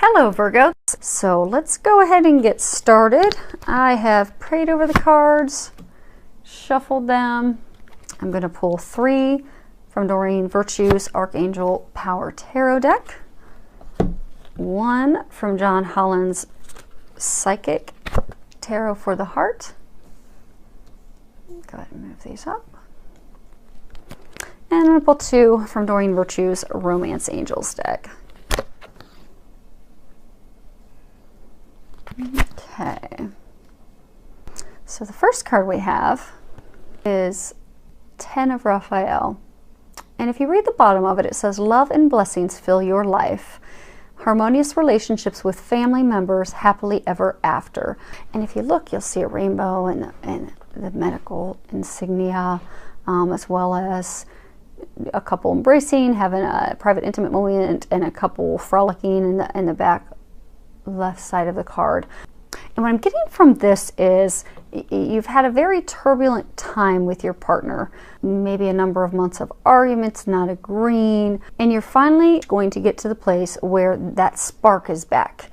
Hello Virgo. So let's go ahead and get started. I have prayed over the cards, shuffled them. I'm going to pull 3 from Doreen Virtue's Archangel Power Tarot deck, 1 from John Holland's Psychic Tarot for the Heart. Go ahead and move these up. And I'm going to pull 2 from Doreen Virtue's Romance Angels deck. Okay, so the first card we have is 10 of Raphael. And if you read the bottom of it, it says, love and blessings fill your life. Harmonious relationships with family members, happily ever after. And if you look, you'll see a rainbow and the medical insignia, as well as a couple embracing, having a private intimate moment, and a couple frolicking in the back left side of the card. And what I'm getting from this is you've had a very turbulent time with your partner, maybe a number of months of arguments, not agreeing, and you're finally going to get to the place where that spark is back,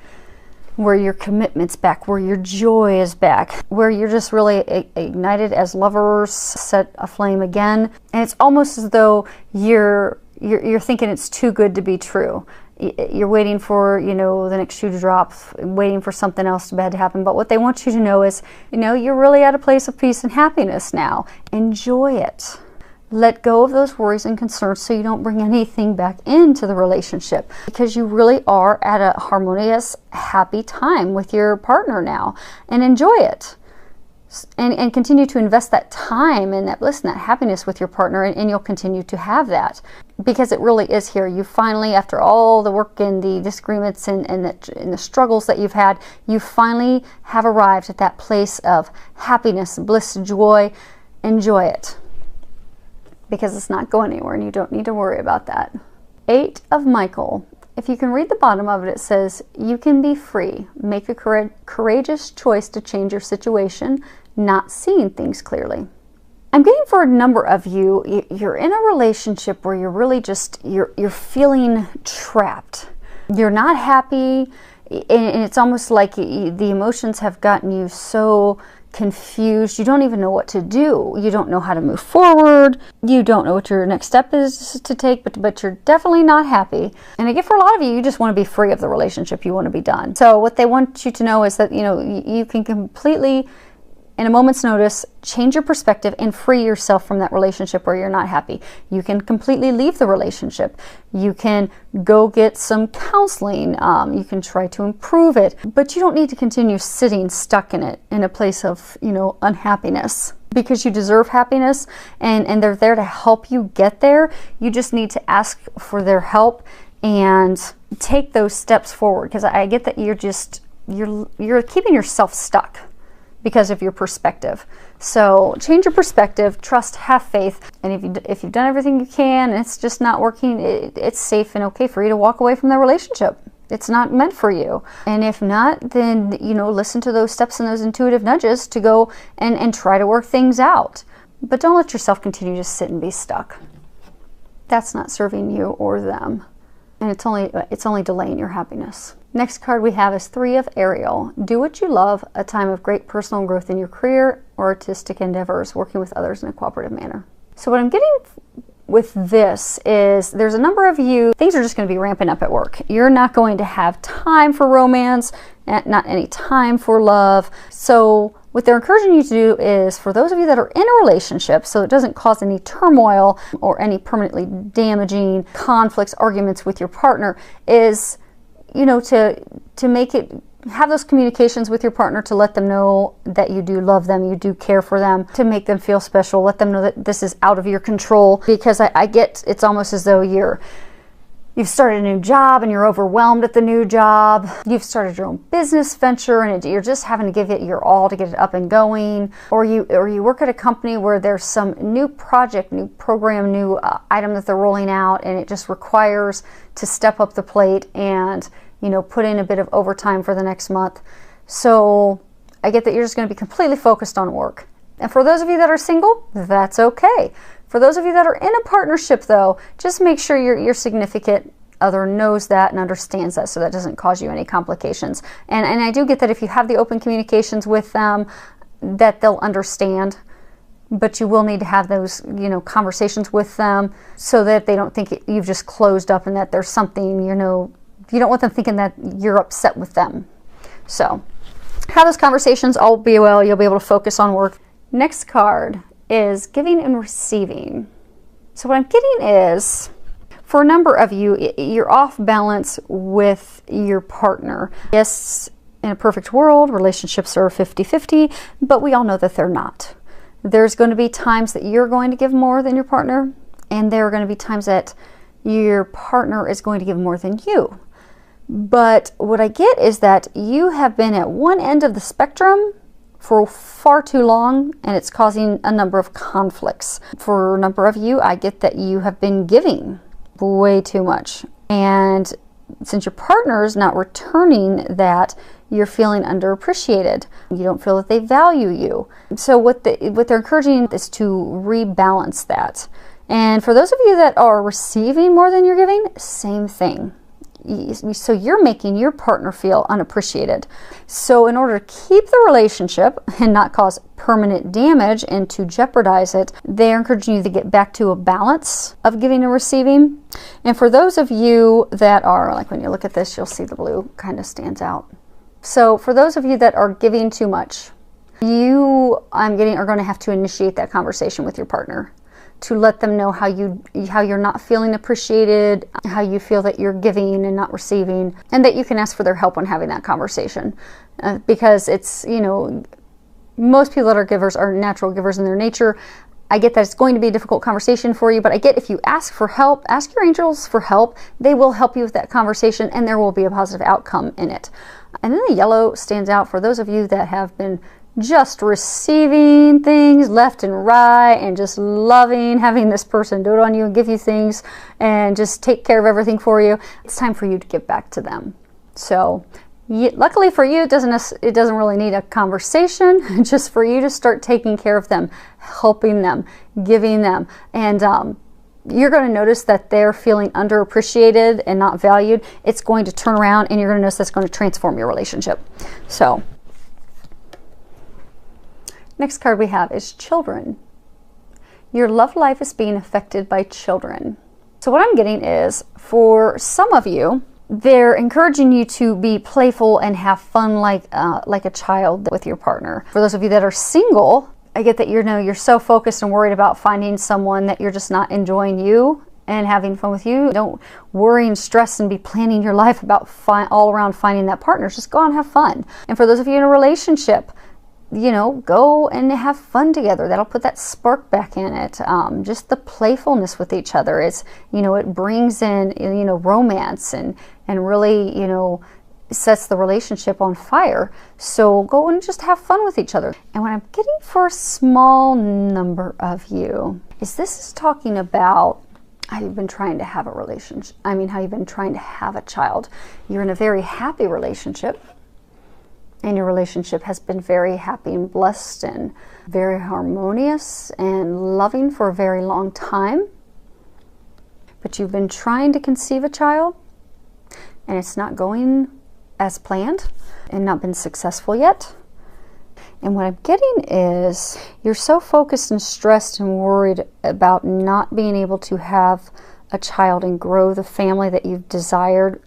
where your commitment's back, where your joy is back, where you're just really ignited as lovers, set aflame again. And it's almost as though you're thinking it's too good to be true. You're waiting for, the next shoe to drop, waiting for something else bad to happen. But what they want you to know is, you're really at a place of peace and happiness now. Enjoy it. Let go of those worries and concerns so you don't bring anything back into the relationship, because you really are at a harmonious, happy time with your partner now, and enjoy it. And continue to invest that time and that bliss and that happiness with your partner, and you'll continue to have that, because it really is here. You finally, after all the work and the disagreements and the struggles that you've had, you finally have arrived at that place of happiness, bliss, joy. Enjoy it, because it's not going anywhere and you don't need to worry about that. 8 of Michael. If you can read the bottom of it, it says, you can be free. Make a courageous choice to change your situation, not seeing things clearly. I'm getting for a number of you, you're in a relationship where you're really just, you're feeling trapped. You're not happy, and it's almost like the emotions have gotten you so confused. You don't even know what to do. You don't know how to move forward. You don't know what your next step is to take, but you're definitely not happy. And I get for a lot of you, you just want to be free of the relationship. You want to be done. So what they want you to know is that, you can completely, in a moment's notice, change your perspective and free yourself from that relationship where you're not happy. You can completely leave the relationship. You can go get some counseling. You can try to improve it, but you don't need to continue sitting stuck in it, in a place of, unhappiness, because you deserve happiness, and they're there to help you get there. You just need to ask for their help and take those steps forward, because I get that you're keeping yourself stuck because of your perspective. So change your perspective, trust, have faith, and if you've done everything you can and it's just not working, it's safe and okay for you to walk away from the relationship. It's not meant for you. And if not, then listen to those steps and those intuitive nudges to go and try to work things out. But don't let yourself continue to sit and be stuck. That's not serving you or them, and it's only delaying your happiness. Next card we have is 3 of Ariel. Do what you love, a time of great personal growth in your career or artistic endeavors, working with others in a cooperative manner. So what I'm getting with this is there's a number of you, things are just going to be ramping up at work. You're not going to have time for romance, not any time for love. So what they're encouraging you to do is, for those of you that are in a relationship, so it doesn't cause any turmoil or any permanently damaging conflicts, arguments with your partner, is to make it, have those communications with your partner to let them know that you do love them, you do care for them, to make them feel special, let them know that this is out of your control. Because I get, it's almost as though you've started a new job and you're overwhelmed at the new job. You've started your own business venture and you're just having to give it your all to get it up and going. Or you work at a company where there's some new project, new program, new item that they're rolling out, and it just requires to step up the plate and put in a bit of overtime for the next month. So I get that you're just going to be completely focused on work. And for those of you that are single, that's okay. For those of you that are in a partnership, though, just make sure your significant other knows that and understands that, so that doesn't cause you any complications. And I do get that if you have the open communications with them, that they'll understand, but you will need to have those, you know, conversations with them so that they don't think you've just closed up and that there's something, you know, you don't want them thinking that you're upset with them. So have those conversations, all be well, you'll be able to focus on work. Next card is giving and receiving. So what I'm getting is, for a number of you, you're off balance with your partner. Yes, in a perfect world, relationships are 50-50, but we all know that they're not. There's going to be times that you're going to give more than your partner, and there are going to be times that your partner is going to give more than you. But what I get is that you have been at one end of the spectrum for far too long, and it's causing a number of conflicts. For a number of you, I get that you have been giving way too much, and since your partner is not returning that, you're feeling underappreciated. You don't feel that they value you. So what they're encouraging is to rebalance that. And for those of you that are receiving more than you're giving, same thing. So you're making your partner feel unappreciated. So in order to keep the relationship and not cause permanent damage and to jeopardize it, they're encouraging you to get back to a balance of giving and receiving. And for those of you that are, like when you look at this, you'll see the blue kind of stands out. So for those of you that are giving too much, are going to have to initiate that conversation with your partner to let them know how you're not feeling appreciated, how you feel that you're giving and not receiving, and that you can ask for their help when having that conversation. Because it's, you know, most people that are givers are natural givers in their nature. I get that it's going to be a difficult conversation for you, but I get if you ask for help, ask your angels for help, they will help you with that conversation and there will be a positive outcome in it. And then the yellow stands out for those of you that have been just receiving things left and right and just loving having this person do it on you and give you things and just take care of everything for you. It's time for you to give back to them. So luckily for you, it doesn't really need a conversation, just for you to start taking care of them, helping them, giving them. And you're going to notice that they're feeling underappreciated and not valued. It's going to turn around and you're going to notice that's going to transform your relationship. So next card we have is children. Your love life is being affected by children. So what I'm getting is, for some of you, they're encouraging you to be playful and have fun like a child with your partner. For those of you that are single, I get that you're so focused and worried about finding someone that you're just not enjoying you and having fun with you. Don't worry and stress and be planning your life about all around finding that partner. Just go out and have fun. And for those of you in a relationship, you know, go and have fun together. That'll put that spark back in it. Just the playfulness with each other. It's, you know, it brings in, you know, romance and really, you know, sets the relationship on fire. So go and just have fun with each other. And what I'm getting for a small number of you is this is talking about how you've been trying to have a relationship. I mean, how you've been trying to have a child. You're in a very happy relationship. And your relationship has been very happy and blessed and very harmonious and loving for a very long time. But you've been trying to conceive a child and it's not going as planned and not been successful yet. And what I'm getting is you're so focused and stressed and worried about not being able to have a child and grow the family that you've desired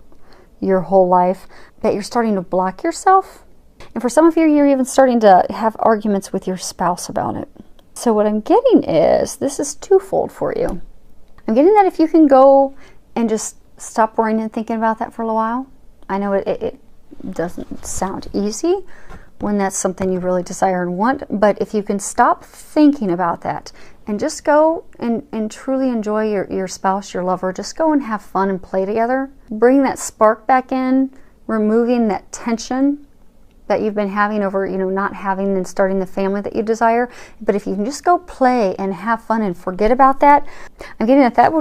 your whole life that you're starting to block yourself. And for some of you, you're even starting to have arguments with your spouse about it. So what I'm getting is, this is twofold for you. I'm getting that if you can go and just stop worrying and thinking about that for a little while. I know it doesn't sound easy when that's something you really desire and want, but if you can stop thinking about that and just go and truly enjoy your spouse, your lover, just go and have fun and play together. Bring that spark back in, removing that tension that you've been having over, you know, not having and starting the family that you desire. But if you can just go play and have fun and forget about that, I'm getting that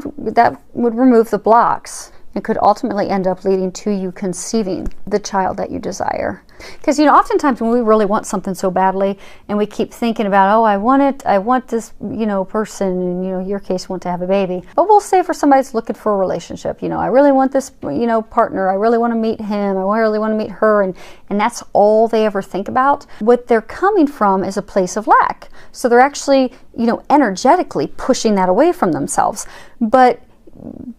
would remove the blocks and could ultimately end up leading to you conceiving the child that you desire. Because, you know, oftentimes when we really want something so badly and we keep thinking about, oh, I want this, you know, person, and, you know, your case, want to have a baby. But we'll say for somebody that's looking for a relationship, you know, I really want this, you know, partner. I really want to meet him. I really want to meet her. And that's all they ever think about. What they're coming from is a place of lack. So they're actually, you know, energetically pushing that away from themselves. But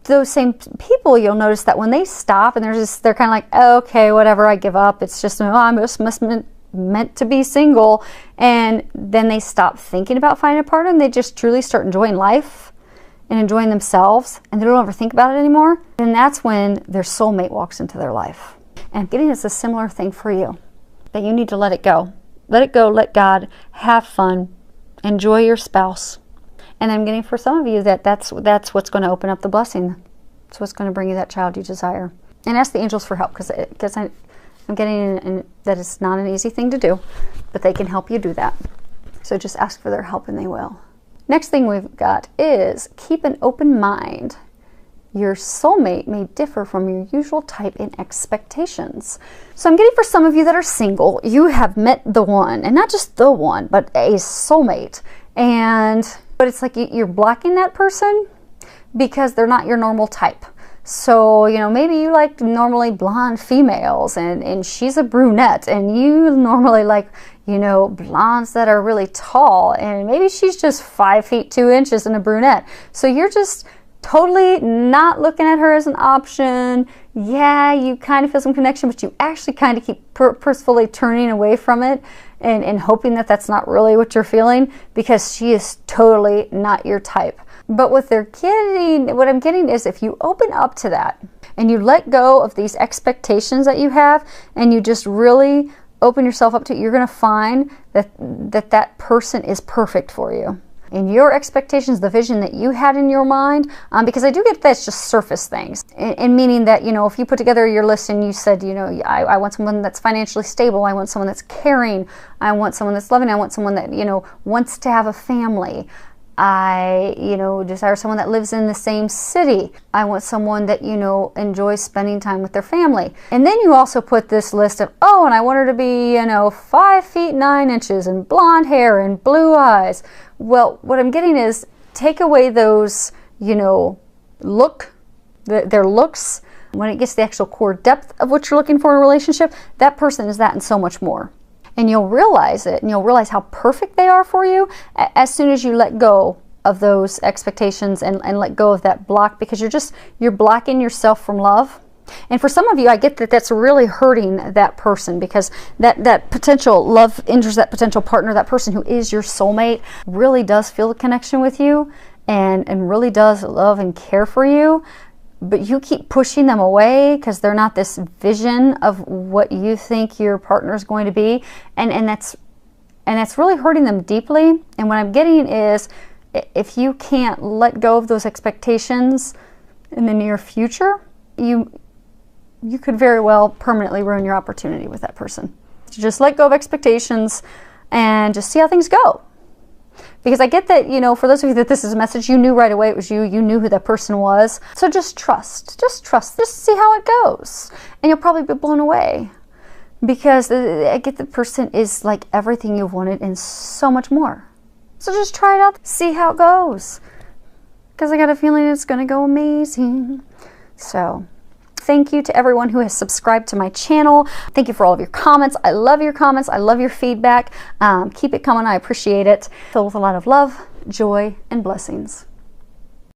those same people, you'll notice that when they stop and they're kind of like, oh, okay, whatever, I give up. It's just, oh, I'm just meant to be single. And then they stop thinking about finding a partner, and they just truly start enjoying life and enjoying themselves, and they don't ever think about it anymore. And that's when their soulmate walks into their life. And getting is a similar thing for you, that you need to let it go. Let it go, let God, have fun, enjoy your spouse. And I'm getting for some of you that's what's going to open up the blessing. It's what's going to bring you that child you desire. And ask the angels for help, because I'm getting that it's not an easy thing to do, but they can help you do that. So just ask for their help and they will. Next thing we've got is keep an open mind. Your soulmate may differ from your usual type in expectations. So I'm getting for some of you that are single, you have met the one, and not just the one, but a soulmate. But it's like you're blocking that person because they're not your normal type. So, you know, maybe you like normally blonde females and she's a brunette, and you normally like, you know, blondes that are really tall, and maybe she's just 5 feet 2 inches and a brunette. So you're just totally not looking at her as an option. Yeah, you kind of feel some connection, but you actually kind of keep purposefully turning away from it and hoping that that's not really what you're feeling, because she is totally not your type. But what I'm getting is, if you open up to that and you let go of these expectations that you have, and you just really open yourself up to it, you're going to find that person is perfect for you. And your expectations, the vision that you had in your mind, because I do get that's just surface things, and meaning that, you know, if you put together your list and you said, you know, I want someone that's financially stable, I want someone that's caring, I want someone that's loving, I want someone that, you know, wants to have a family, I, you know, desire someone that lives in the same city, I want someone that, you know, enjoys spending time with their family. And then you also put this list of, oh, and I want her to be, you know, 5 feet 9 inches and blonde hair and blue eyes. Well, what I'm getting is, take away those, you know, their looks. When it gets to the actual core depth of what you're looking for in a relationship, that person is that and so much more. And you'll realize it, and you'll realize how perfect they are for you as soon as you let go of those expectations and let go of that block, because you're blocking yourself from love. And for some of you, I get that that's really hurting that person, because that potential love injures that potential partner. That person who is your soulmate really does feel a connection with you and really does love and care for you. But you keep pushing them away because they're not this vision of what you think your partner is going to be. And that's really hurting them deeply. And what I'm getting is, if you can't let go of those expectations in the near future, you could very well permanently ruin your opportunity with that person. So just let go of expectations and just see how things go. Because I get that, you know, for those of you that this is a message, you knew right away it was you knew who that person was. So just trust, just see how it goes. And you'll probably be blown away, because I get the person is like everything you've wanted and so much more. So just try it out, see how it goes. Because I got a feeling it's going to go amazing. So thank you to everyone who has subscribed to my channel. Thank you for all of your comments. I love your comments. I love your feedback. Keep it coming. I appreciate it. Filled with a lot of love, joy, and blessings.